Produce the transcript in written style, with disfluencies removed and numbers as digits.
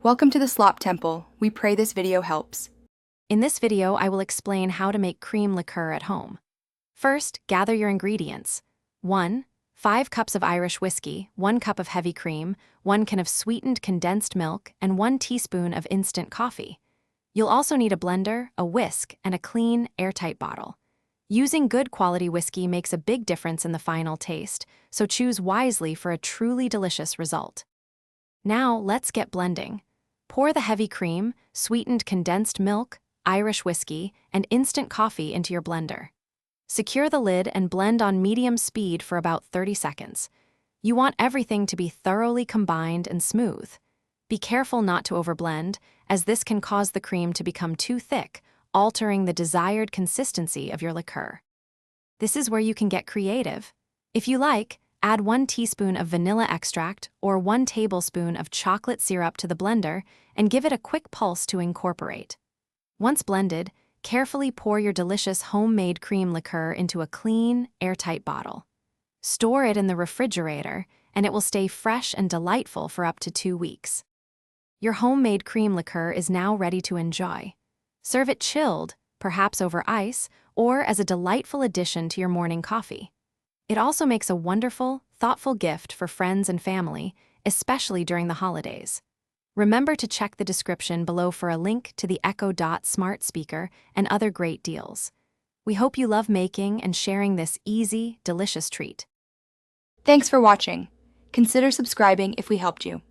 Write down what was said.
Welcome to the Slop Temple. We pray this video helps. In this video, I will explain how to make cream liqueur at home. First, gather your ingredients. 1. 5 cups of Irish whiskey, 1 cup of heavy cream, 1 can of sweetened condensed milk, and 1 teaspoon of instant coffee. You'll also need a blender, a whisk, and a clean, airtight bottle. Using good quality whiskey makes a big difference in the final taste, so choose wisely for a truly delicious result. Now, let's get blending. Pour the heavy cream, sweetened condensed milk, Irish whiskey, and instant coffee into your blender. Secure the lid and blend on medium speed for about 30 seconds. You want everything to be thoroughly combined and smooth. Be careful not to overblend, as this can cause the cream to become too thick, altering the desired consistency of your liqueur. This is where you can get creative. If you like, add 1 teaspoon of vanilla extract or 1 tablespoon of chocolate syrup to the blender and give it a quick pulse to incorporate. Once blended, carefully pour your delicious homemade cream liqueur into a clean, airtight bottle. Store it in the refrigerator, and it will stay fresh and delightful for up to 2 weeks. Your homemade cream liqueur is now ready to enjoy. Serve it chilled, perhaps over ice, or as a delightful addition to your morning coffee. It also makes a wonderful, thoughtful gift for friends and family, especially during the holidays. Remember to check the description below for a link to the Echo Dot smart speaker and other great deals. We hope you love making and sharing this easy, delicious treat. Thanks for watching. Consider subscribing if we helped you.